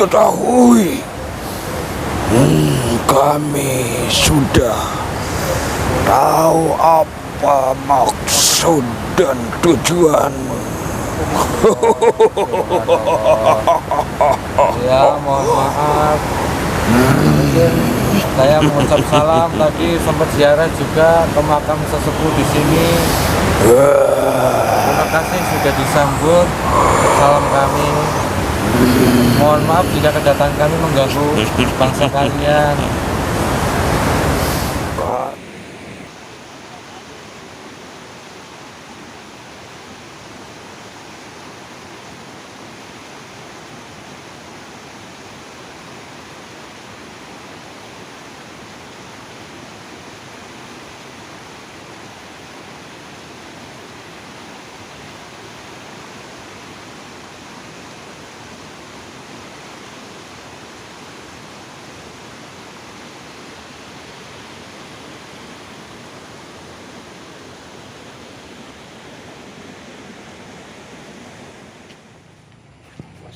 ketahui, kami sudah tahu apa maksud dan tujuanmu. Ya, mohon maaf. Mungkin saya mengucap salam tadi, sempat ziarah juga ke makam sesepuh di sini. Terima kasih sudah disambut salam kami. Mohon maaf jika kedatangan kami mengganggu bangsa kalian.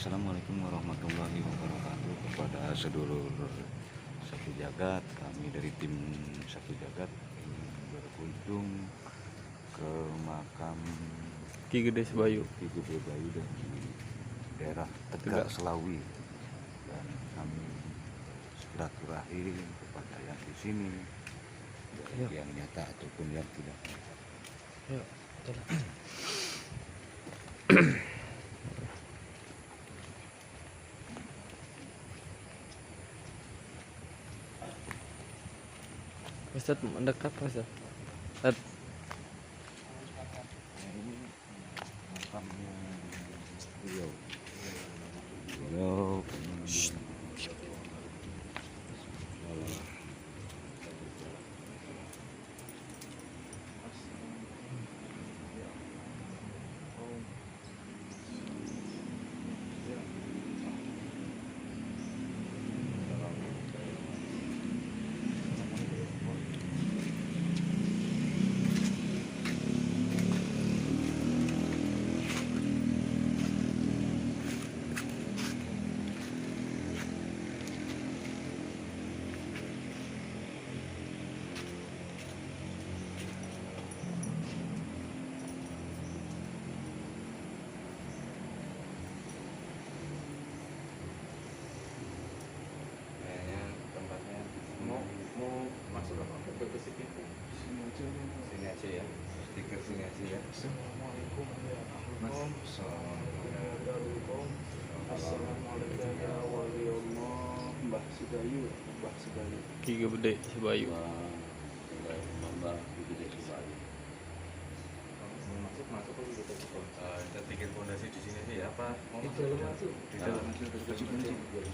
Assalamualaikum warahmatullahi wabarakatuh. Kepada sedulur Satu Jagat, kami dari tim Satu Jagat ingin berkunjung ke makam Ki Gede Sebayu. Ki Gede Sebayu di daerah Tegal Selawi, dan kami silaturahim kepada yang di sini, baik yang nyata ataupun yang tidak nyata. Ustaz mendekat, Ustaz. Makamnya beliau sini aja ya, stiker sini aja ya. Assalamualaikum warahmatullahi. Assalamualaikum ya wali Allah. Mbah Sebayu. Ki Gede Sebayu. Mbak Gede Sebayu. Masuk kita bikin fondasi di sini aja ya, apa? Di dalam masuk. Di dalam masuk. Ki Gede Sebayu,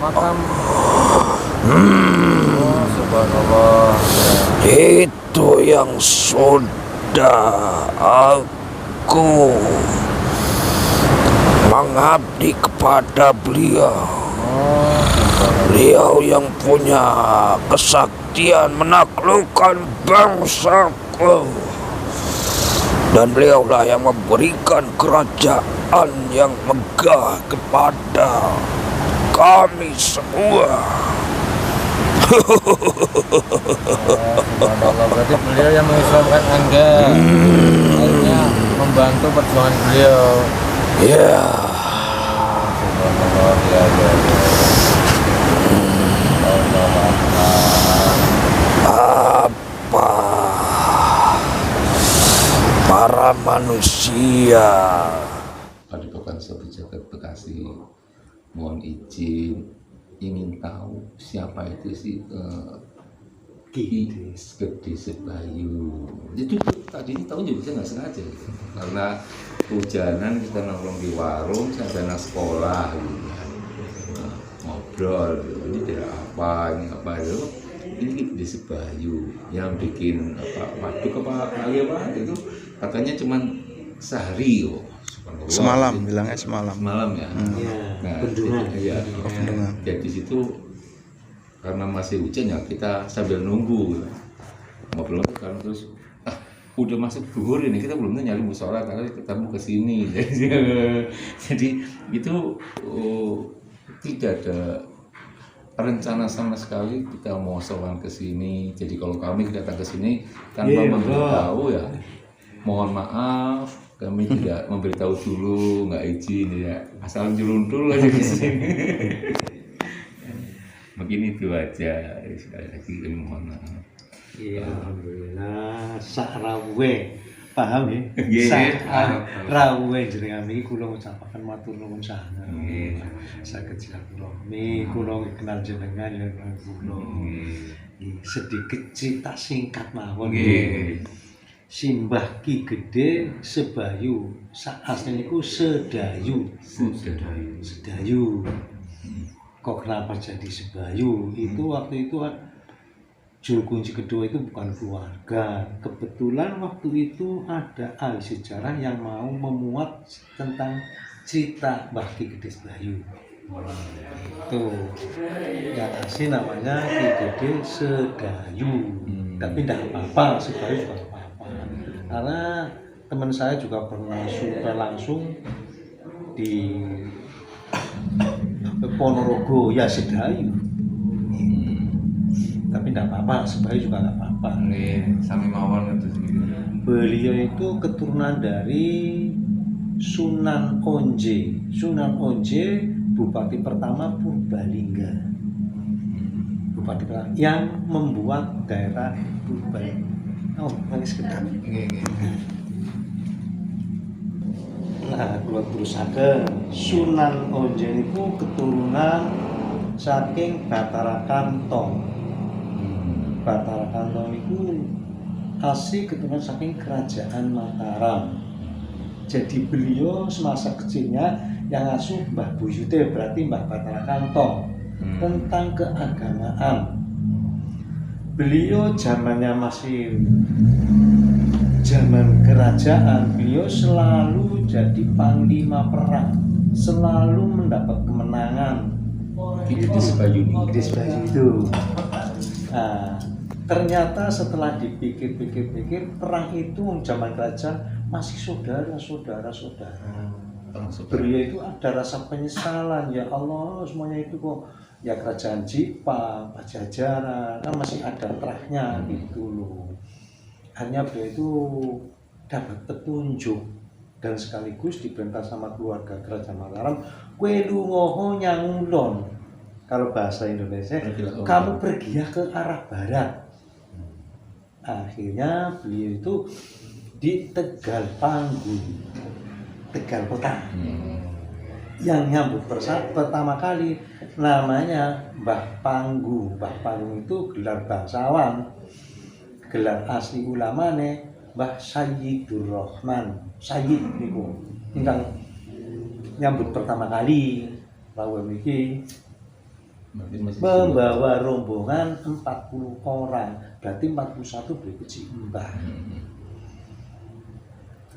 makam. Oh, subhanallah. Itu yang sudah aku mengabdi kepada beliau. Beliau yang punya kesaktian menaklukkan bangsaku, dan beliaulah yang memberikan kerajaan yang megah kepada kami semua. Subhanallah, berarti beliau yang mengislamkan Anda, akhirnya membantu perjuangan beliau. Ya, Subhanallah, ya. apa para manusia Sobat Jagat Bekasi, mohon izin ingin tahu siapa itu sih Gede Sebayu. Itu tadi tahun juga saya nggak sengaja gitu. Karena hujanan kita nongkrong di warung sampai anak sekolah gitu kan. Nah, ngobrol gitu. Ini daerah apa, ini apa itu. Ini Gede Sebayu yang bikin apa waduk apa ya Pak itu katanya cuman sehari oh. Semalam, bilangnya semalam. Semalam ya. Nah, bendungan. Iya. Bendungan. Jadi di situ karena masih hujan ya kita sambil nunggu gitu. Ngobrol kan terus udah masuk zuhur ini kita belum nyari musola karena kita mau ke sini. Jadi itu tidak ada rencana sama sekali kita mau sholat ke sini. Jadi kalau kami datang ke sini tanpa memberitahu ya mohon maaf, kami tidak memberitahu dulu, nggak izin ya, asal jeluntul aja di sini. Mungkin itu aja, sekali lagi kami mohon maaf. Iya, alhamdulillah. Sak rawuhe, paham ya? Nggih. Sak rawuhe jenengan niki kula ngucapaken matur nuwun sanget. Nggih. Saged silaturahmi, kula kenal jenengan ya kula. Nggih, sedikit cerita singkat mawon. Nggih. Simbah Ki Gede Sebayu, sak asline niku Sedayu. Sedayu. Kok kenapa jadi Sebayu? Itu waktu itu juru kunci kedua itu bukan keluarga. Kebetulan waktu itu ada ahli sejarah yang mau memuat tentang cerita Mbah Ki Gede Sebayu. Itu yang asli namanya Ki Gede Sedayu. Tapi tidak apa-apa, Sebayu juga apa-apa. Karena teman saya juga pernah langsung di Ponorogo ya Sedayu. Tapi tidak apa-apa, Sebayu juga tidak apa-apa. Sami mawon itu sendiri. Beliau itu keturunan dari Sunan Onje. Sunan Onje Bupati pertama Purbalingga. Bupati pertama yang membuat daerah Purbalingga. Oh, manis kedap. Nah, kalau terusaken Sunan Onje itu keturunan saking Bathara Kantong. Bathara Kantong itu asli keturunan saking Kerajaan Mataram. Jadi beliau semasa kecilnya yang asuh Mbah Buyute berarti Mbah Bathara Kantong tentang keagamaan. Beliau zamannya masih zaman kerajaan, beliau selalu jadi panglima perang, selalu mendapat kemenangan. Gede Sebayu ini. Gede Sebayu itu. Nah, ternyata setelah dipikir-pikir perang itu zaman kerajaan masih saudara. Beliau itu ada rasa penyesalan, ya Allah semuanya itu kok ya kerajaan Jipang, Pajajaran kan masih ada terahnya gitu loh. Hanya beliau itu dapat petunjuk dan sekaligus diperintah sama keluarga kerajaan Mataram, kue lungoho nyangulon. Kalau bahasa Indonesia, kamu pergi ke arah barat. Akhirnya beliau itu di Tegal Panggung, Tegal Kota. Yang nyambut pertama kali namanya Mbah Panggung. Mbah Panggung itu gelar bangsawan, gelar asli ulamane Mbah Sayyidur Rahman. Sayyid niku ingkang nyambut pertama kali rawuh niki membawa rombongan 40 orang, berarti 41 berikut Mbah.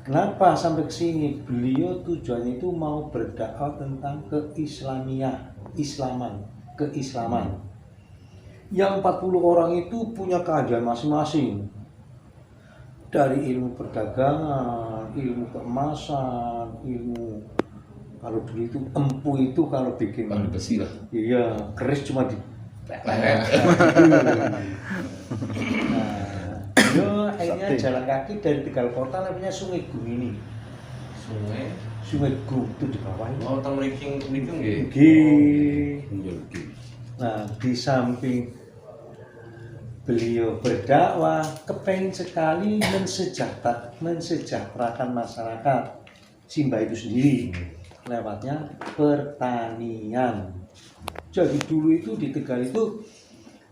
Kenapa sampai ke sini? Beliau tujuannya itu mau berdakwah tentang keislaman. Yang 40 orang itu punya keahlian masing-masing. Dari ilmu perdagangan, ilmu keemasan, ilmu kalau dulu itu empu itu kalau bikin besi lah. Iya, keris cuma di Nah, akhirnya jalan kaki dari Tegal Kota namanya Sungai Gung ini. Sungai Gung itu di bawah ini. Oh, teng mriki nggih. Nah, di samping beliau berdakwah, kepengen sekali mensejahterakan masyarakat Simbah itu sendiri. lewatnya pertanian. Jadi dulu itu di Tegal itu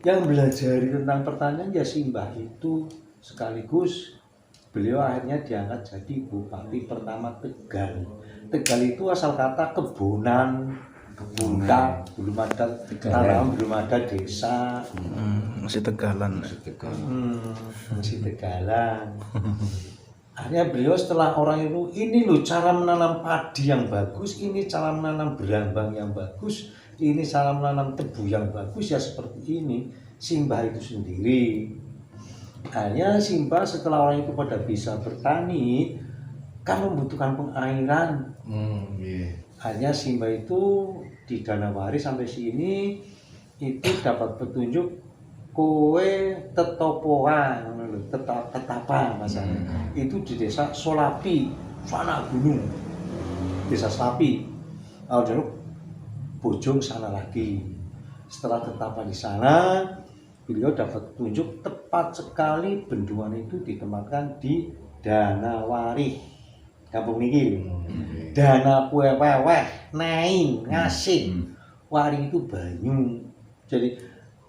yang belajar tentang pertanian ya Simbah itu, sekaligus beliau akhirnya diangkat jadi bupati pertama Tegal. Tegal itu asal kata kebonan, buta, belum ada tanam, belum ada desa. Masih Tegalan. Masih Tegalan. Akhirnya beliau setelah orang itu, ini loh cara menanam padi yang bagus, ini cara menanam berambang yang bagus, ini cara menanam tebu yang bagus, ya seperti ini. Simbah itu sendiri. Akhirnya Simbah setelah orang itu pada bisa bertani, kan membutuhkan pengairan. Akhirnya Simbah itu di Danawari sampai sini itu dapat petunjuk kowe tetopoan, tetapa masalahnya. Itu di desa Solapi, sana gunung, desa Solapi. Lalu Bojong sana lagi. Setelah tetapa di sana, beliau dapat petunjuk tepat sekali bendungan itu ditempatkan di Danawari, kampung niki. Dana weweh, naing, ngasih. Wari itu banyu. Jadi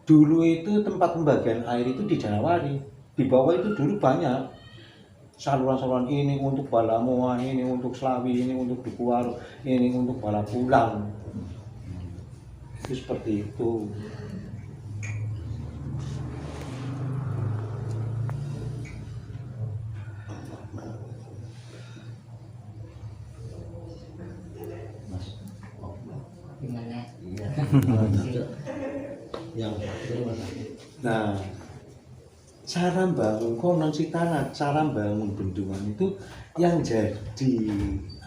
dulu itu tempat pembagian air itu di Danawari. Di bawah itu dulu banyak saluran-saluran, ini untuk Balamoa, ini untuk Slawi, ini untuk Dukuwaru, ini untuk Balapulang. Itu seperti itu. Nah, cara bangun konon Citana, cara bangun bendungan itu yang jadi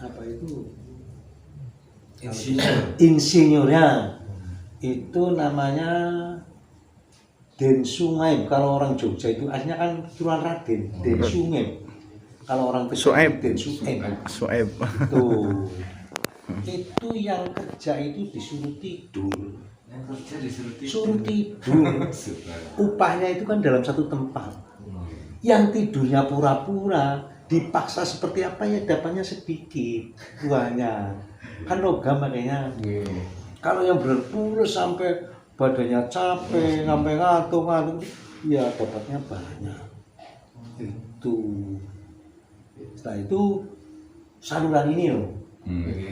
apa itu insinyurnya itu namanya Den Sungai. Kalau orang Jogja itu aslinya kan Tuan Raden, Den Sungai. Kalau orang Sueb. Den Sueb. Sueb. Tuh. Itu yang kerja itu disuruh tidur. Suruh tidur. Upahnya itu kan dalam satu tempat. Yang tidurnya pura-pura, dipaksa seperti apa ya dapatnya sedikit uangnya. Kan logam makanya. Kalau yang berpura sampai badannya capek, sampai ngantuk, ya dapatnya banyak. Itu. Setelah itu saluran ini loh.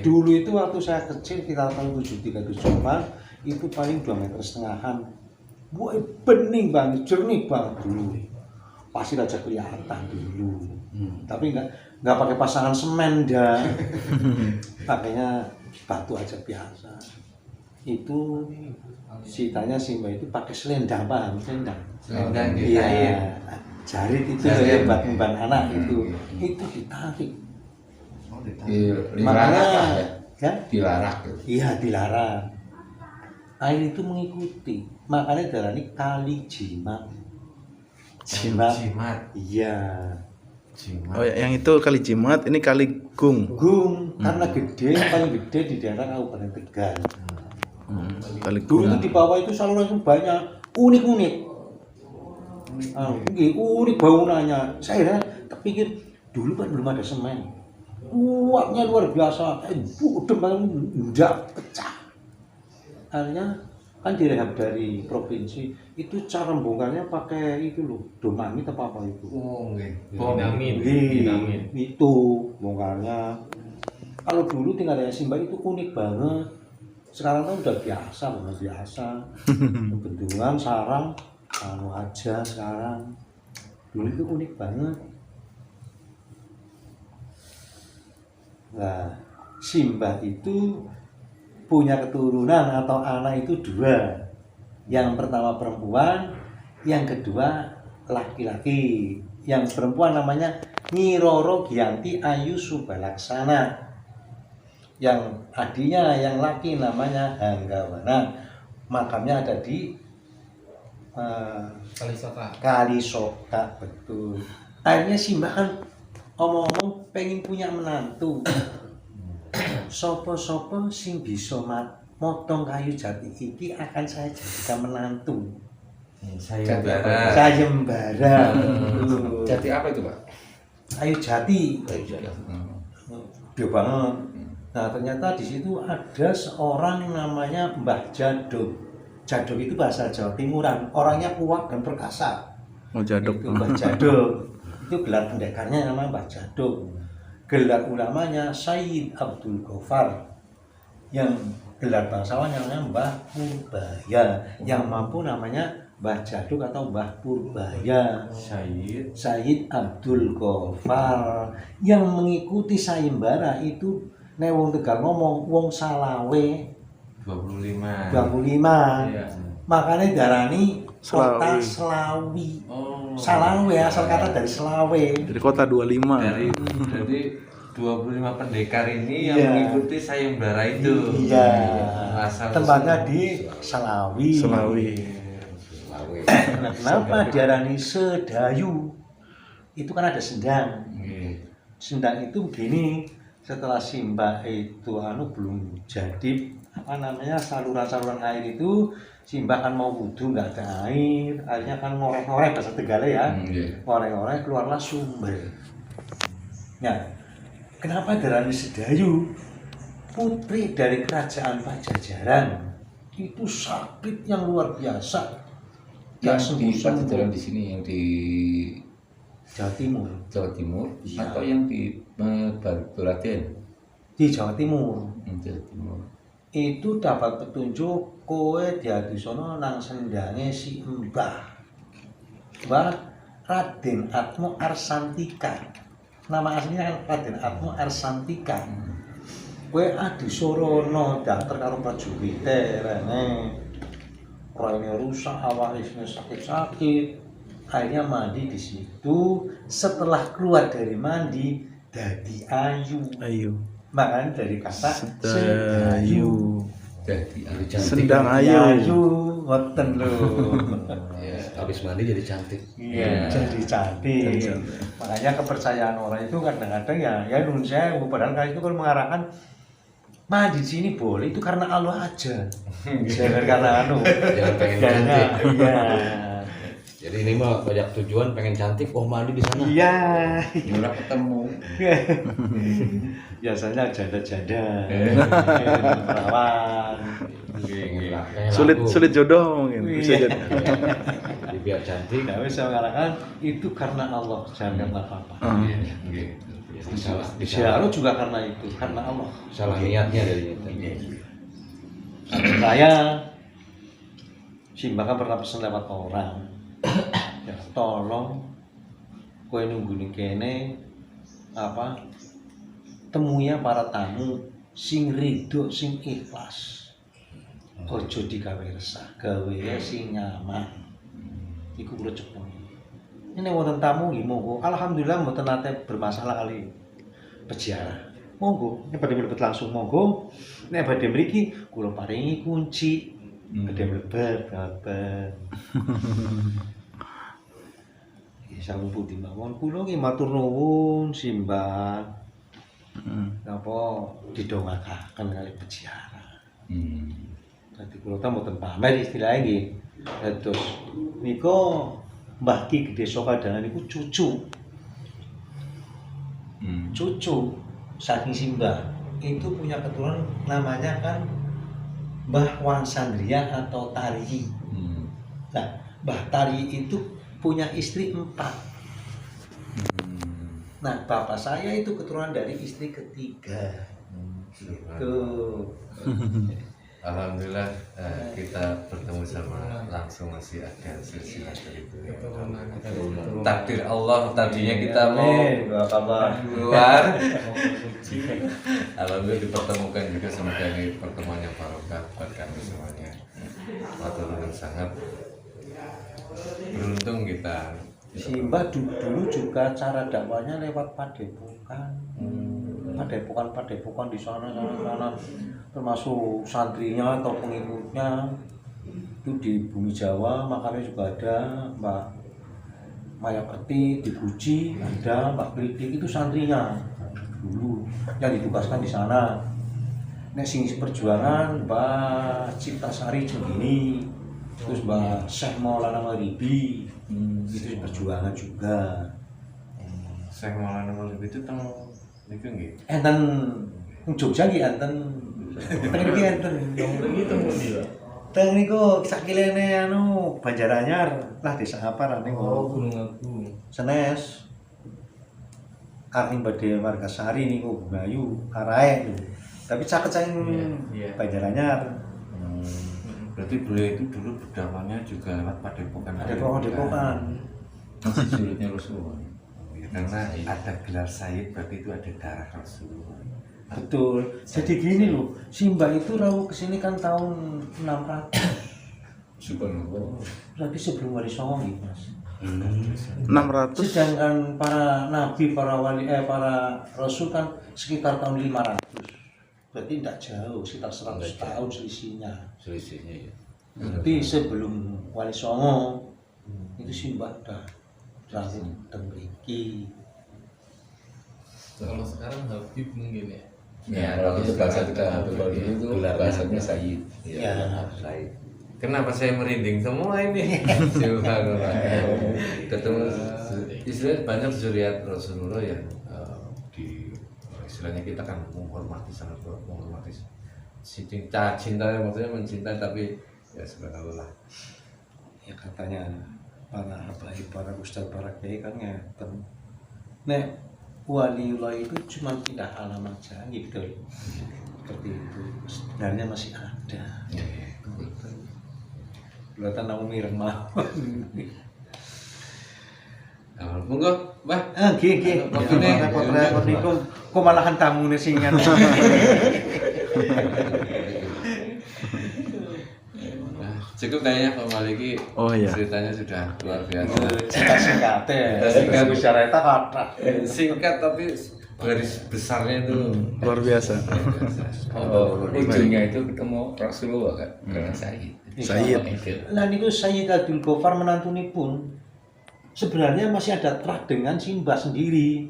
Dulu itu waktu saya kecil, kita tahun 73-74, itu paling 2,5 meter. Buat bening banget, jernih banget dulu. Pasti aja kelihatan dulu. Tapi nggak pakai pasangan semen dah. Pakainya batu aja biasa. Itu ceritanya Simbah itu pakai selendang, paham? Selendang. Iya. Jarit itu ya buat memban anak itu ditarik. Makanya ya dilarang. Iya, dilarang. Air itu mengikuti. Makanya darani kali jimat. Jimat. Iya. Oh, yang itu kali Jimat, ini kali Gung. Gung, karena gede, paling gede di daerah Kabupaten Tegal. Kali Dulu Gung. itu di bawah itu saluran itu banyak, unik-unik. Unik bangunannya. Saya terpikir dulu kan belum ada semen. Kuatnya luar biasa. Budem banget, enggak pecah. Akhirnya kan direhab dari provinsi, itu cara bongkarnya pakai itu loh, dinamit apa itu? Dinamit. Itu bongkarnya. Kalau dulu tinggal dari Simbah itu unik banget. Sekarang kan udah biasa. Bendungan, sarang, anu aja sekarang. Dulu itu unik banget. Nah, Simbah itu punya keturunan atau anak itu 2. Yang pertama perempuan, yang kedua laki-laki. Yang perempuan namanya Nyi Roro Giyanti Ayu Subalaksana. Yang adiknya yang laki namanya Hanggawana. Makamnya ada di Kalisoka, betul. Akhirnya Simbah kan omong-omong pengen punya menantu. Sopo-sopo sing bisa motong kayu jati iki akan saya jadikan menantu. Sayembara. Jati apa itu, Pak? Kayu jati. Gede banget. Nah ternyata di situ ada seorang namanya Mbah Jaduk. Jaduk itu bahasa Jawa Timuran, orangnya kuat dan perkasa. Oh, Jaduk. Itu Mbah Jaduk. Itu gelar pendekarnya namanya Mbah Jaduk. Gelar ulamanya Sayyid Abdul Ghaffar. Yang gelar bangsawannya namanya Mbah Purbaya. Yang mampu namanya Mbah Jaduk atau Mbah Purbaya. Sayyid Abdul Ghaffar. Yang mengikuti sayembara itu nek wong Tegal ngomong wong Salawe 25. 25. Iya. Makanya darani kota Selawi. Selawi. Oh. Salawe asal kata dari Selawe. Dari kota 25. Jadi 25 pendekar ini yang Iya. mengikuti sayembara itu. Iya. Asal Tempatnya di Selawi. Selawi. Nah, kenapa diarani Sedayu? Itu kan ada sendang. Sendang itu begini, setelah Simbah itu belum jadi saluran-saluran air itu, Simbah kan mau wudhu nggak ada air, akhirnya kan ngoreh-ngoreh bahasa Tegal ya, ngoreh-ngoreh keluarlah sumber. Nah, kenapa diarani Sedayu? Putri dari kerajaan Pajajaran itu sakit yang luar biasa. Yang di Pajajaran di sini, yang di Jawa Timur. Jawa Timur Iya. atau yang di Baraten? Di Jawa Timur Jawa Timur. itu dapat petunjuk kowe diadu sono nang sendange si Mbah Raden Atmo Arsantika. Nama aslinya kan Raden Atmo Arsantika. Kowe adu sorono dater karo prajurit rene. Rohnya rusak, awalnya sakit-sakit. Akhirnya mandi di situ. Setelah keluar dari mandi, dadi ayu. Ayu. Makanya dari kata Sedayu. Jadi ayu Sendang ayu. ayu. Ngoten lho. Habis mandi jadi cantik. Iya, jadi cantik. Makanya kepercayaan orang itu kadang-kadang ya nun sewu. Padahal kali itu kalau mengarahkan mandi di sini boleh itu karena Allah aja. Jangan karena Jangan pengen cantik. Iya. Jadi ini mah banyak tujuan pengen cantik, oh mandi di sana. Iya. murah ketemu. Biasanya janda-janda, perawan. Kayak Sulit jodoh mungkin. Bisa Iya. jadi. Jadi biar cantik. Tidak bisa mengarahkan itu karena Allah, jangan karena apa-apa. Salah, Syahrul juga karena itu, karena Allah. salah niatnya dari itu. Saya Simbah kan pernah pesen lewat orang. Ya, tolong kowe nunggu ning kene temunya para tamu sing ridho sing ikhlas. Ojo digawe resah, gawe sing nyaman. Iku kula cepet. Ini wonten tamu nggih monggo. Alhamdulillah mboten nate bermasalah kali peziarah. Monggo, nek badhe mlebet langsung monggo. Nek badhe mriki kula paringi kunci. Badhe mlebet kabar. Sang budi mawon kula nggih matur nuwun Simbah. Napa didongakaken kali peziarah. Dadi kula ta mboten pamer istilahnya nggih. Terus nika Mbah Ki Gede Sokadangan niku cucu. Cucu saking Simbah itu punya keturunan namanya kan Mbah Wansandria atau Tari. Nah, Mbah Tari itu punya istri 4. Nah, bapak saya itu keturunan dari istri ketiga. Gitu. Alhamdulillah kita bertemu sama langsung masih ada silsilah dari itu. Takdir Allah tadinya kita mau keluar. Alhamdulillah dipertemukan juga, semoga ini pertemuan yang barokah buat kami semuanya. Matur nuwun sangat beruntung kita. Simbah dulu juga cara dakwahnya lewat padepokan. Padepokan di sana, termasuk santrinya atau pengikutnya itu di bumi Jawa. Makanya juga ada Mbak Mayapeti di Guci, ada Mbak Kritik itu santrinya dulu yang ditugaskan di sana. Nek sing perjuangan Mbak Ciptasari Jenggini, terus Mbak Syekh Maulana Maribi itu perjuangan juga. Saya malah nomor itu tentang niku nggih. Enten Jogja ki enten. Teng iki enten. Teng niku sakilene anu Banjaranyar, lah desa apa rene Gunung Agung. Senes. Arep badhe Margasari niku Bayu, arahe lho. Tapi caket saking Iya. Banjaranyar. Berarti beliau itu dulu berdakwahnya juga lewat Padepokan. Padepokan. Masih sulitnya Rasulullah. Karena ada gelar Sayyid, berarti itu ada darah Rasulullah. Betul. Jadi gini loh, Simbah itu rawuh kesini kan tahun 600. Subhanallah. Berarti sebelum Wali Songo nih, Mas. 600. Sedangkan para nabi, para wali, para rasul kan sekitar tahun 500. Berarti tidak jauh, sekitar 100 tahun selisihnya. Selisihnya ya. Berarti sebelum Wali Songo itu Simbah dah rawuh teng mriki. Kalau sekarang Habib mungkin ya. Ya, kalau itu bahasa kita kalau itu bahasanya Sayyid. Ya. Sayyid. Kenapa saya merinding semua ini? Subhanallah. Ketemu istilahnya banyak zuriat Rasulullah yang di istilahnya kita kan menghormati, sangat menghormati. Cinta maksudnya mencintai, tapi ya subhanallah. Ya katanya para habaib, para ustaz, para kiai kan ngeten. Nek waliullah itu cuma tidak alam aja gitu. Seperti itu. Sebenarnya masih ada. Kelihatan aku mireng mawon. Monggo, Mbah. Nggih. Waktunya Repot-repot niku kok malahan tamune sing anu. Cukup kayaknya Pak Maliki. Oh, iya. Ceritanya sudah luar biasa. Singkat-singkatnya. Singkat bicara itu kata. Singkat tapi garis besarnya itu Luar biasa. Oh, ujungnya itu ketemu Rasulullah kan, karena Sayyid. Sayyid. Nah niku Sayyid Abdul Ghaffar menantunipun sebenarnya masih ada trah dengan Simbah sendiri.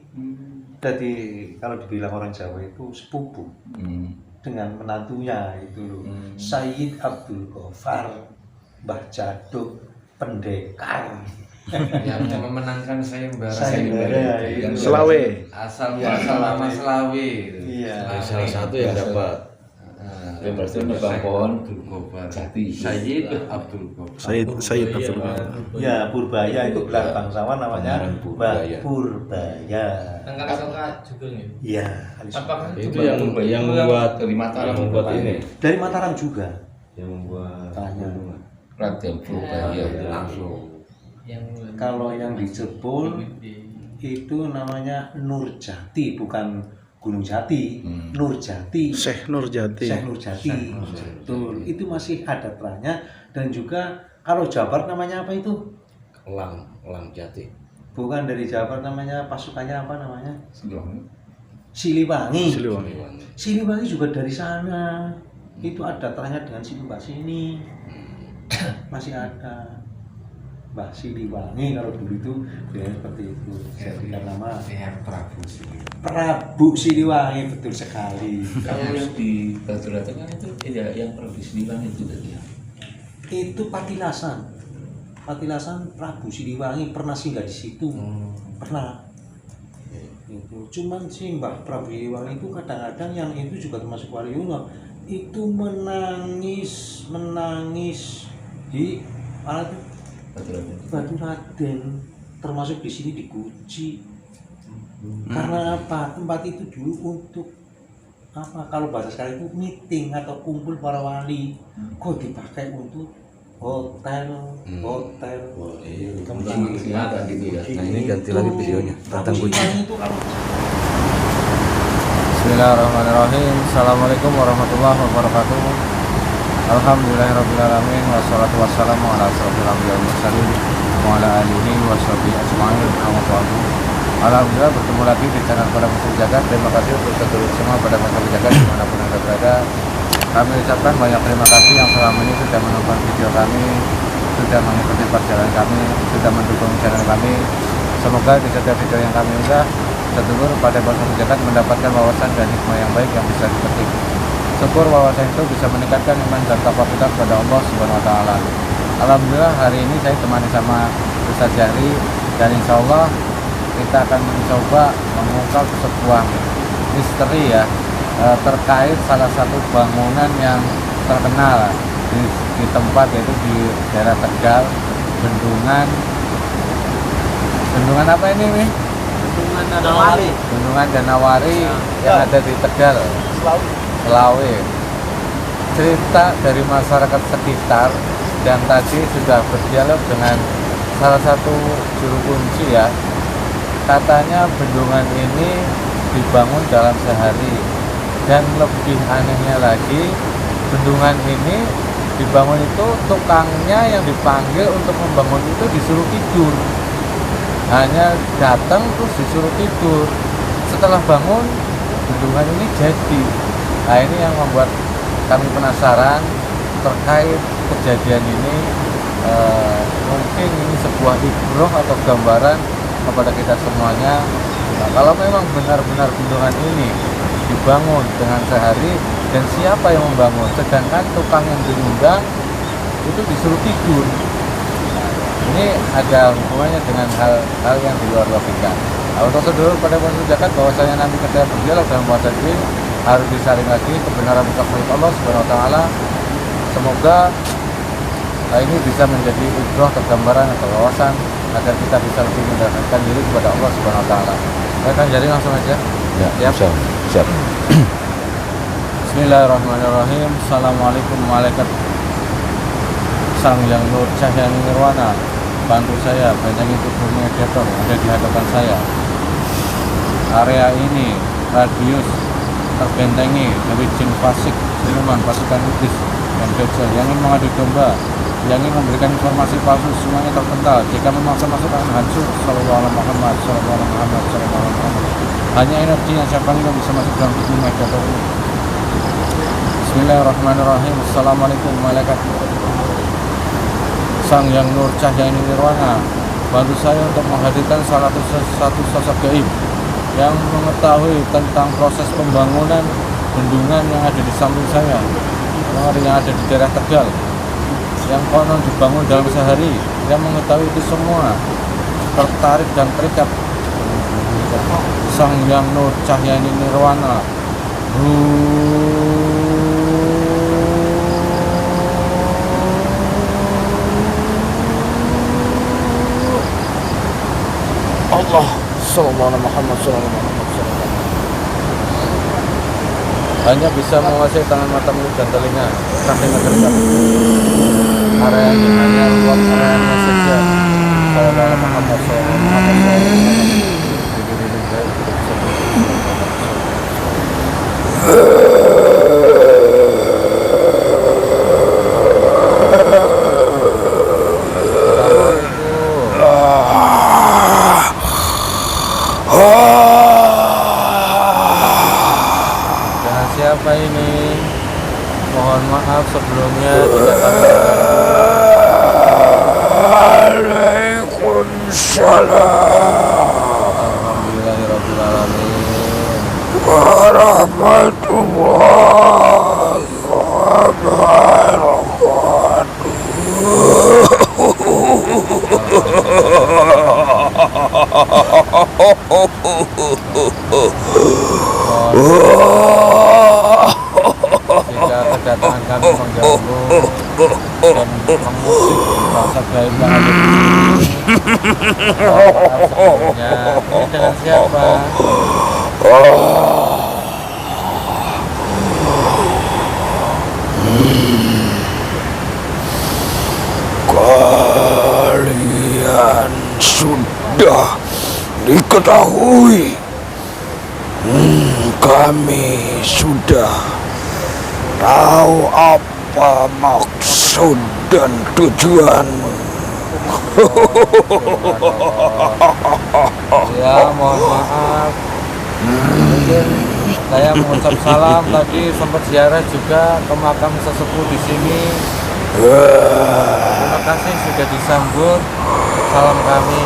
Jadi kalau dibilang orang Jawa itu sepupu dengan menantunya itu loh. Sayyid Abdul Ghaffar, Mbah Jaduk, pendekar. yang memenangkan sayembara. Sayembara, itu. Selawe. Asal muasal nama Selawe. Iya. Salah satu yang dapat yang berhasil nebang pohon Abdul Ghaffar. Jati. Sayyid Abdul Ghaffar. Sayyid Abdul Ghaffar. Ya, Purbaya itu gelar bangsawan namanya Pangeran Mbah Purbaya. Purbaya. Angkat soka juga nih. Iya, Apakah itu yang membuat dari Mataram membuat ini dari Mataram juga. yang membuat Tanya. Raden Purbaya langsung. yang Kalau yang di Jepul itu namanya Nurjati, bukan Gunung Jati. Nurjati. Syekh Nurjati. Syekh Nurjati. Betul. Itu masih ada terangnya, dan juga kalau Jabar namanya apa itu? elang jati. Bukan dari Jabar, namanya pasukannya apa namanya? Sebelum Siliwangi. Siliwangi. Siliwangi juga dari sana. Itu ada terangnya dengan Simbah sini. Masih ada. Mbah Siliwangi kalau dulu itu dia seperti itu. Saya berikan nama Yang Prabu Siliwangi. Prabu Siliwangi, betul sekali. kalau yang di Batu Rata kan itu ya yang perlu Siliwangi itu tadi. Itu Patilasan. Patilasan Prabu Siliwangi pernah singgah di situ. Pernah. Itu cuman sih Mbah Prabu Siliwangi itu kadang-kadang yang itu juga termasuk waliullah itu menangis di mana tuh? Batu Raden, termasuk di sini di Guci. Karena apa? Tempat itu dulu untuk apa? Kalau bahasa sekarang itu meeting atau kumpul para wali. Kok dipakai untuk hotel. Ada gitu ya. Nah ini ganti lagi videonya tentang kucing. Itu kalau Bismillahirrahmanirrahim. Assalamualaikum warahmatullahi wabarakatuh. Alhamdulillahirrabbilalamin. Wassalatu wassalamu ala asrofil anbiya'i wal mursalin wa ala alihi wa sahbihi ajma'in. Amma ba'du. Alhamdulillah bertemu lagi di channel Pada Muslim Jagat. Terima kasih untuk seluruh semua pada Muslim Jagat dimanapun Anda berada. Kami ucapkan banyak terima kasih yang selama ini sudah menonton video kami, sudah mengikuti perjalanan kami, sudah mendukung channel kami. Semoga di setiap video yang kami unggah, sedulur Pada Muslim Jagat mendapatkan wawasan dan hikmah yang baik yang bisa dipetik. Syukur wawasan itu bisa meningkatkan iman dan takwa kita kepada Allah Subhanahu wa taala. Alhamdulillah hari ini saya temani sama Ustaz Jahri, dan insya Allah kita akan mencoba mengungkap sebuah misteri ya, terkait salah satu bangunan yang terkenal di tempat, yaitu di daerah Tegal, bendungan apa ini nih? Bendungan Danawari. Bendungan Danawari yang ada di Tegal, Selawe. Cerita dari masyarakat sekitar, dan tadi sudah berdialog dengan salah satu juru kunci ya. Katanya bendungan ini dibangun dalam sehari, dan lebih anehnya lagi, bendungan ini dibangun itu tukangnya yang dipanggil untuk membangun itu disuruh tidur. Hanya datang terus disuruh tidur. Setelah bangun, bendungan ini jadi. Nah, ini yang membuat kami penasaran terkait kejadian ini. Mungkin ini sebuah ibroh atau gambaran kepada kita semuanya. Nah, kalau memang benar-benar bendungan ini dibangun dengan sehari, dan siapa yang membangun, sedangkan tukang yang diundang itu disuruh tidur. Ini ada hubungannya dengan hal yang di luar logika. Nah, untuk seluruh pada masyarakat zakat, bahwasanya nanti ketika berdialog dalam puasa ini harus disaring lagi kebenaran mutlak milik Allah Subhanahu wa taala. Semoga ini bisa menjadi ibroh atau gambaran atau wawasan agar kita bisa lebih mendekatkan diri kepada Allah Subhanahu wa taala. Akan jadi langsung aja. Ya, siap. Bismillahirrahmanirrahim. Assalamualaikum malaikat sang yang nur cahaya nirwana, bantu saya bentengi tubuh mediator ada di hadapan saya. Area ini radius terbentengi dari jin fasik, siluman, pasukan iblis, dan dajjal yang ingin mengadu domba, yang ingin memberikan informasi palsu, semuanya terpental. Jika memaksa masuk akan hancur. Sallallahu alaihi Muhammad, sallallahu alaihi Muhammad, sallallahu alaihi Muhammad. Hanya energi yang siapa yang bisa masuk dalam tubuh mediator ini. Bismillahirrahmanirrahim. Assalamualaikum malaikat sang yang nur cahaya nirwana, bantu saya untuk menghadirkan salah satu sosok gaib yang mengetahui tentang proses pembangunan bendungan yang ada di samping saya, yang ada di daerah Tegal, yang konon dibangun dalam sehari, yang mengetahui itu semua, tertarik dan terikat. Sang yang nur cahaya nirwana, Allah sallallahu alaihi Muhammad sallallahu alaihi Muhammad. Hanya bisa menguasai tangan, mata, mulut, dan telinga, kaki terdekat. Area ini hanya ruang areanya saja. Sallallahu alaihi Muhammad sallallahu alaihi Muhammad. Siapa ini? Mohon maaf sebelumnya jika kami Waalaikumsalam. Alhamdulillahirabbil alamin. Warahmatullahi jika kedatangan kami mengganggu dan mengusik rasa gaib yang ada di sini. Sebelumnya, ini dengan siapa? Kalian sudah diketahui. Kami sudah tahu apa maksud dan tujuanmu. Ya, mohon maaf. Mungkin saya mengucap salam tadi, sempat ziarah juga ke makam sesepuh di sini. Terima kasih sudah disambut salam kami.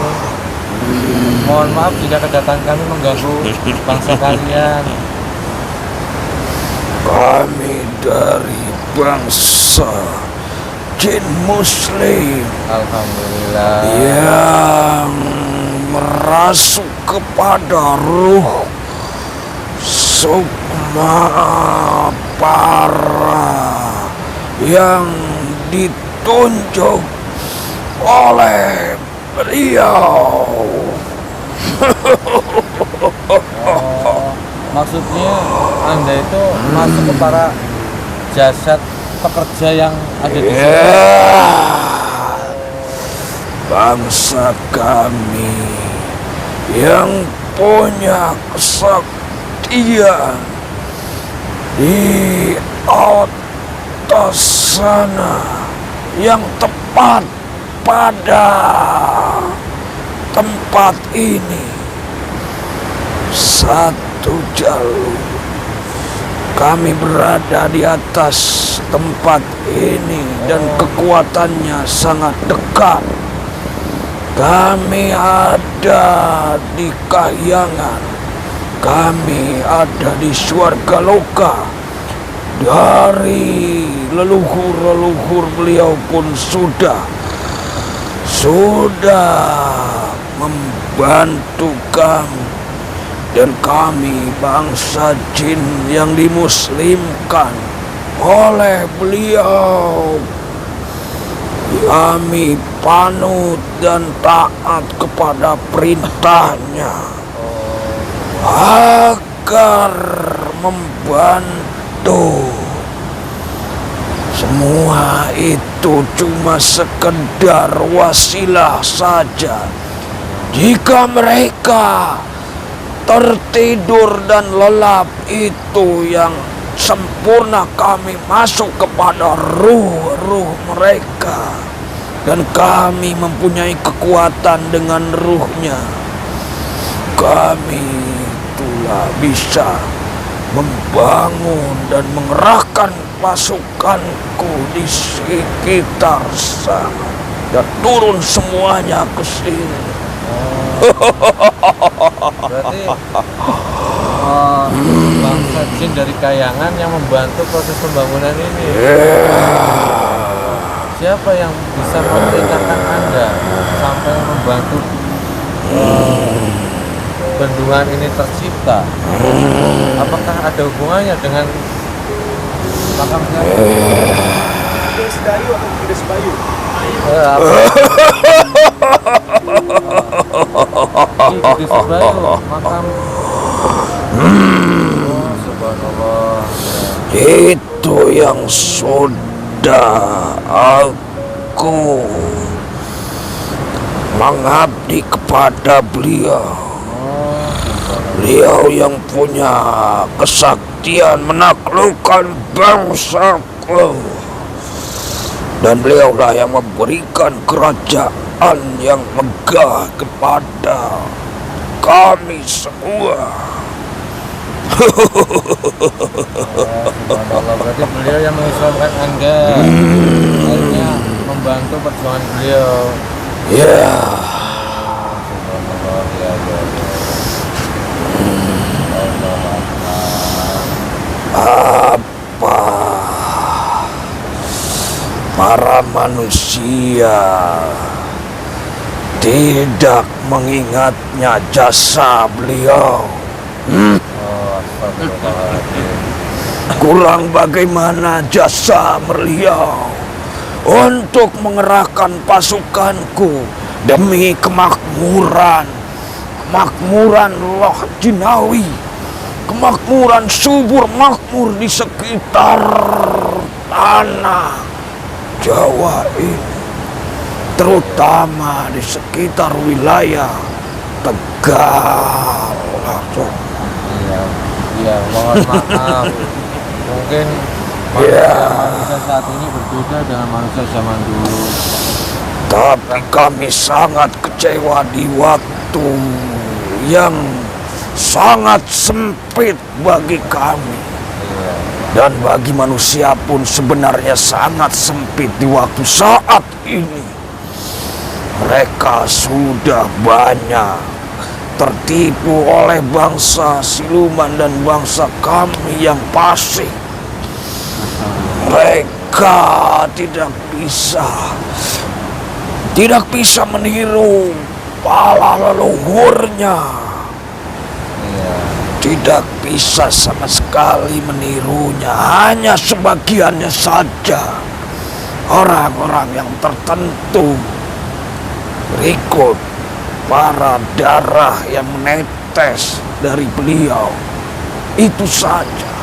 Mohon maaf jika kedatangan kami mengganggu bangsa kalian. Kami dari bangsa jin muslim, Alhamdulillah, yang merasuk kepada ruh sukma para yang ditunjuk oleh beliau. Maksudnya Anda itu masuk ke para jasad pekerja yang ada di sini? Bangsa kami yang punya kesaktian di atas sana yang tepat pada tempat ini. Satu jalur kami berada di atas tempat ini dan kekuatannya sangat dekat. Kami ada di kahyangan, kami ada di Swarga Loka. Dari leluhur-leluhur beliau pun sudah membantu kami. Dan kami bangsa jin yang dimuslimkan oleh beliau, kami panut dan taat kepada perintahnya agar membantu. Semua itu cuma sekedar wasilah saja. Jika mereka tertidur dan lelap, itu yang sempurna kami masuk kepada ruh-ruh mereka. Dan kami mempunyai kekuatan dengan ruhnya. Kami itulah bisa membangun dan mengerahkan pasukanku di sekitar sana dan turun semuanya ke sini. Berarti bangsa jin dari Kahyangan yang membantu proses pembangunan ini. Siapa yang bisa memerintahkan Anda sampai membantu bendungan ini tercipta? Apakah ada hubungannya dengan makam saya? Tidak sedayu atau tidak sebayu? Di Sebayu, makam. Subhanallah. Itu yang sudah aku mengabdi kepada beliau. Beliau yang punya kesaktian menaklukkan bangsaku. Dan beliaulah yang memberikan kerajaan yang megah kepada kami semua. Berarti beliau yang mengislamkan Anda, akhirnya membantu perjuangan beliau. Ya. Apa para manusia tidak mengingatnya jasa beliau? Kurang bagaimana jasa beliau untuk mengerahkan pasukanku demi kemakmuran loh jinawi, kemakmuran subur makmur di sekitar tanah Jawa ini, terutama di sekitar wilayah Tegal. Iya, mohon maaf. Mungkin manusia saat ini berbeda dengan manusia zaman dulu. Tapi kami sangat kecewa di waktu yang sangat sempit bagi kami. Dan bagi manusia pun sebenarnya sangat sempit di waktu saat ini. Mereka sudah banyak tertipu oleh bangsa siluman dan bangsa kami yang fasik. Mereka tidak bisa meniru para leluhurnya. tidak bisa sama sekali menirunya, hanya sebagiannya saja. Orang-orang yang tertentu berikut para darah yang menetes dari beliau, itu saja.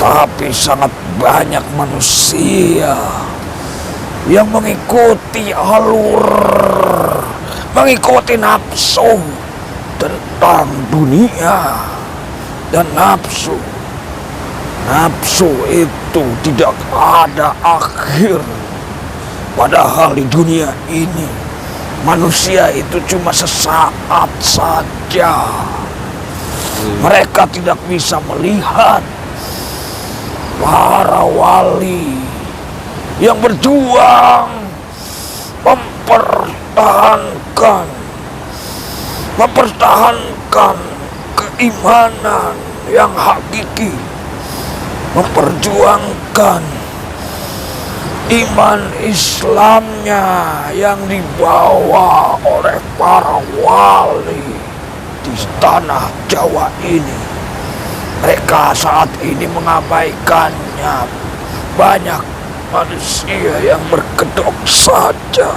Tapi sangat banyak manusia yang mengikuti mengikuti nafsu tentang dunia. Dan nafsu itu tidak ada akhir. Padahal di dunia ini manusia itu cuma sesaat saja. Mereka tidak bisa melihat para wali yang berjuang mempertahankan keimanan yang hakiki, memperjuangkan iman Islamnya yang dibawa oleh para wali di tanah Jawa ini. Mereka saat ini mengabaikannya. Banyak manusia yang berkedok saja.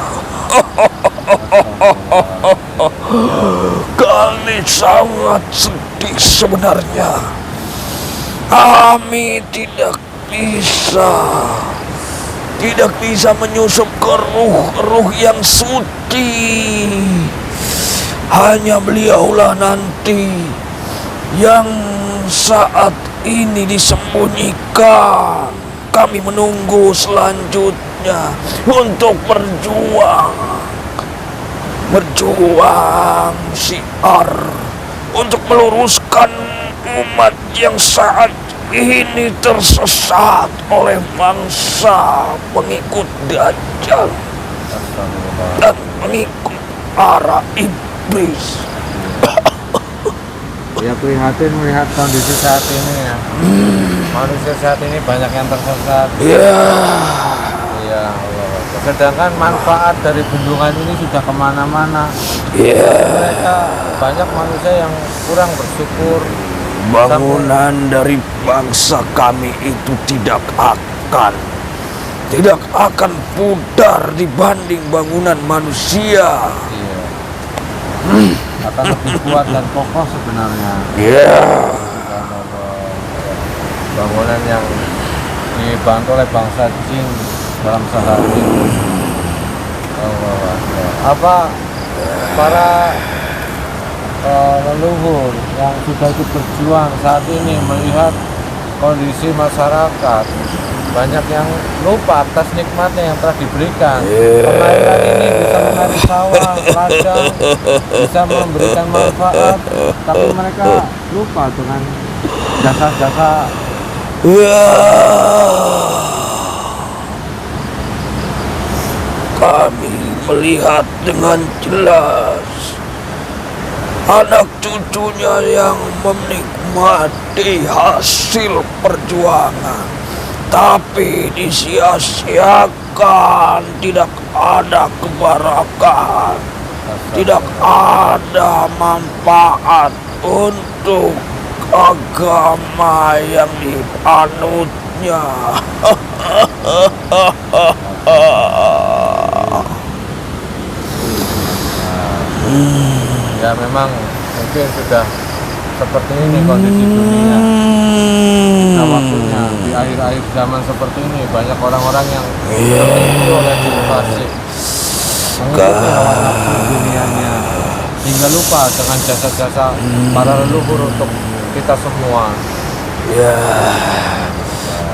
Kami sangat sedih sebenarnya. Kami tidak bisa menyusup ke ruh yang suci. Hanya beliaulah nanti yang saat ini disembunyikan. Kami menunggu selanjutnya untuk berjuang syiar untuk meluruskan umat yang saat ini tersesat oleh bangsa pengikut Dajjal dan pengikut para iblis. Ya prihatin melihat kondisi saat ini ya. Manusia saat ini banyak yang tersesat. Iya. Sedangkan manfaat dari bendungan ini sudah kemana-mana. Mereka banyak manusia yang kurang bersyukur. Bangunan dari bangsa kami itu tidak akan pudar dibanding bangunan manusia. Akan lebih kuat dan kokoh sebenarnya. Bangunan yang dibantu oleh bangsa jin dalam sehari. Para leluhur yang sudah ikut berjuang saat ini melihat kondisi masyarakat, banyak yang lupa atas nikmatnya yang telah diberikan. Permainan ini bisa mengairi sawah, ladang, bisa memberikan manfaat, tapi mereka lupa dengan jasa-jasa. Kami melihat dengan jelas anak cucunya yang menikmati hasil perjuangan, tapi disia-siakan, tidak ada keberkahan, tidak ada manfaat untuk agama yang dianutnya. Ya memang mungkin sudah seperti ini kondisi dunia. Nah, waktunya di akhir-akhir zaman seperti ini banyak orang-orang yang tertipu oleh jin fasik, mengikuti hawa nafsu dunianya, hingga lupa dengan jasa-jasa para leluhur untuk kita semua.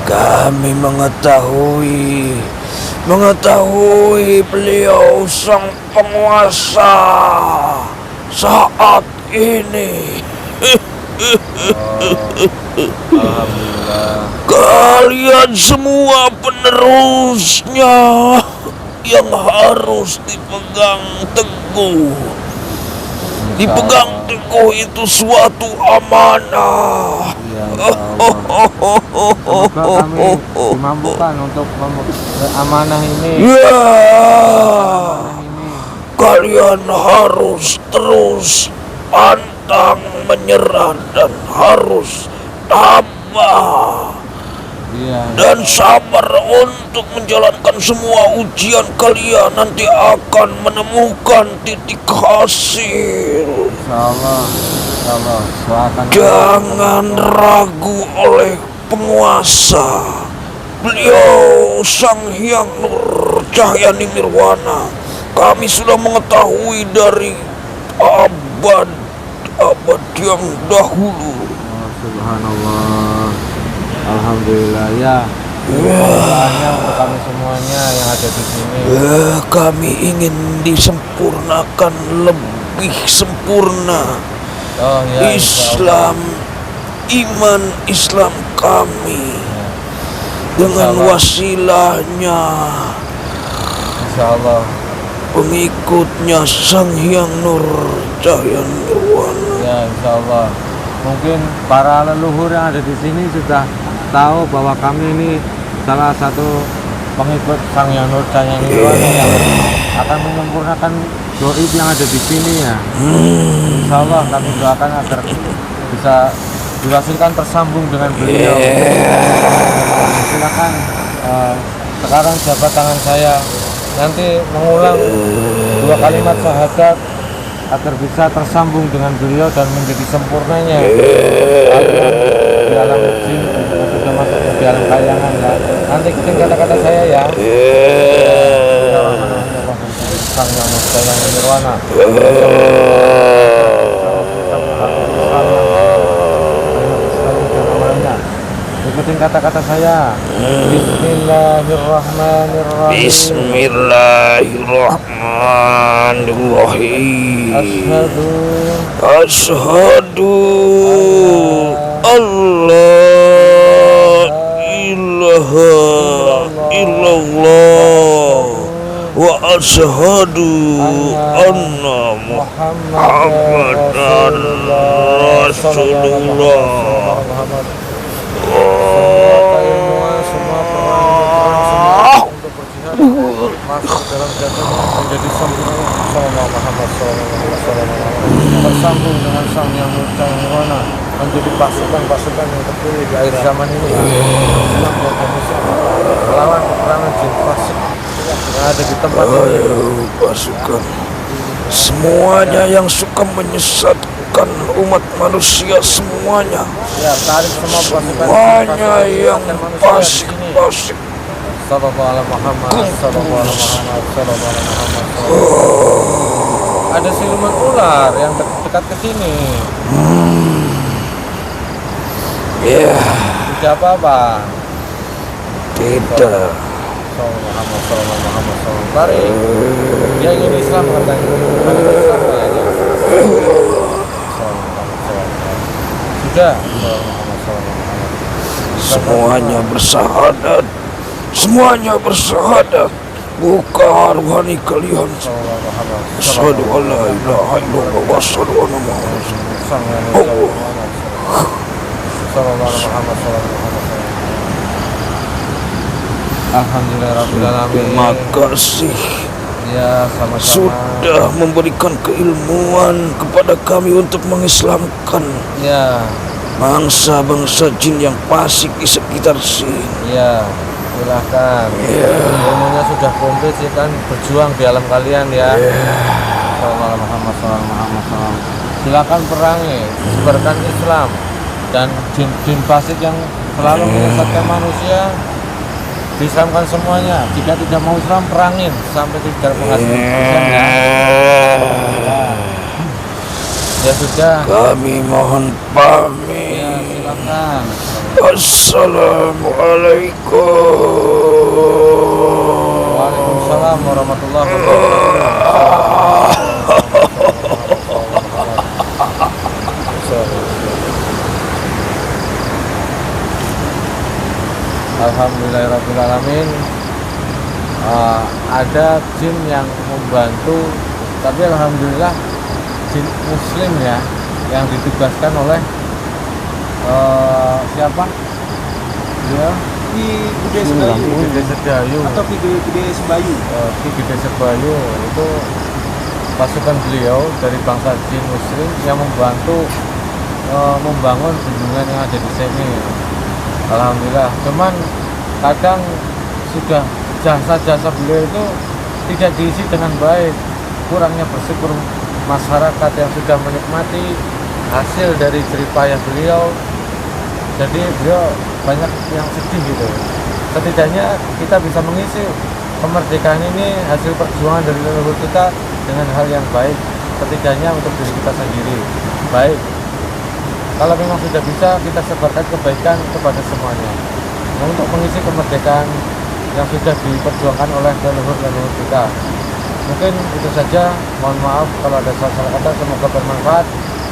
Kami mengetahui beliau sang penguasa saat ini. Alhamdulillah. Kalian semua penerusnya yang harus dipegang teguh. Dipegang teguh itu suatu amanah. Semoga kami dimampukan untuk amanah ini. Kalian harus terus pantang menyerah dan harus tabah dan sabar untuk menjalankan semua ujian. Kalian nanti akan menemukan titik hasil. Insyaallah Jangan ragu oleh penguasa. Beliau Sang Hyang Nur Cahyani Nirwana. Kami sudah mengetahui dari abad yang dahulu. Subhanallah. Alhamdulillah ya. Doanya untuk kami semuanya yang ada di sini. Kami ingin disempurnakan lebih sempurna. Oh ya, Islam, iman Islam kami dengan wasilahnya insyaallah pengikutnya Sang Hyang Nur Cahyani Nirwana. ya, insyaallah. Mungkin para leluhur yang ada di sini sudah tahu bahwa kami ini salah satu pengikut Sang Hyang Nur Cahyani Nirwana yang akan menyempurnakan doib yang ada di sini ya. Insyaallah kami doakan agar bisa diwasilkan tersambung dengan beliau. Silakan sekarang jabat tangan saya, nanti mengulang 2 kalimat syahadat agar bisa tersambung dengan beliau dan menjadi sempurnanya di alam jin sudah masuk ke alam kayangan ya. Nanti ikutin kata-kata saya ya. Sang Hyang Nur Cahyani Nirwana. Ikutin kata-kata saya. Bismillahirrahmanirrahim. Bismillahirrahmanirrahim. Asyhadu Allah ilaha illallah wa asyhadu anna Muhammadar Rasulullah. Masuk dalam jatuhnya menjadi sempurna Sallallahu Muhammad tersambung dengan Sang Hyang Nur Cahyani Nirwana menjadi pasukan-pasukan yang terpilih di akhir zaman ini melawan peperangan jin fasik yang ada di tempat ini. Pasukan semuanya yang suka menyesatkan umat manusia, semuanya Ya, tarik semua pasukan semuanya yang fasik-fasik. Sallallahu alaihi Muhammad, sallallahu alaihi Muhammad, sallallahu alaihi Muhammad. Ada siluman ular yang dekat ke sini. Ya, Tidak apa-apa. tidak. Sallallahu Muhammad, sallallahu Muhammad, sallallahu. Tarik. Dia ingin Islam katanya. Islam kayaknya. Sudah. Sallallahu Muhammad, sallallahu Muhammad. Semuanya bersahadat. Semuanya bersahadat. Buka arwani kalian. Asyhadu an la ilaha illallah wa asyhadu anna Muhammadan Rasulullah. Alhamdulillahirrahmanirrahim. Terima kasih Ya, sama-sama. sudah memberikan keilmuan kepada kami untuk mengislamkan Ya, bangsa-bangsa jin yang fasik di sekitar sini. ya. Silahkan. Ilmunya sudah komplit sih kan, berjuang di alam kalian ya. Sallallahu Muhammad, sallallahu Muhammad, sallallahu. Silakan perangi, sebarkan Islam dan jin fasik yang selalu menyesatkan manusia. Diislamkan semuanya. Jika tidak mau Islam, perangin sampai tidak menghasilkan ya. Ya sudah. Kami mohon pamit. Ya, silakan. Assalamualaikum. Waalaikumsalam warahmatullahi wabarakatuh. Alhamdulillahirrahmanirrahim. Ada jin yang membantu, tapi alhamdulillah jin muslim ya, yang ditugaskan oleh siapa? Ya, Ki Gede Sebayu Gede Sedayu atau Ki Gede Sebayu. Ki Gede Sebayu itu pasukan beliau dari bangsa jin muslim yang membantu membangun bendungan yang ada di sini. Alhamdulillah. Cuman kadang sudah jasa-jasa beliau itu tidak diisi dengan baik. Kurangnya bersyukur masyarakat yang sudah menikmati hasil dari jerih payah beliau. Jadi beliau banyak yang sedih gitu. Setidaknya kita bisa mengisi kemerdekaan ini hasil perjuangan dari leluhur kita dengan hal yang baik, setidaknya untuk diri kita sendiri. Baik, kalau memang sudah bisa, kita sebarkan kebaikan kepada semuanya. Nah, untuk mengisi kemerdekaan yang sudah diperjuangkan oleh leluhur-leluhur kita. Mungkin itu saja, mohon maaf kalau ada salah kata, semoga bermanfaat.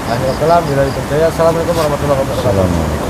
Akhirul kalam, bila itu. Assalamualaikum warahmatullahi wabarakatuh.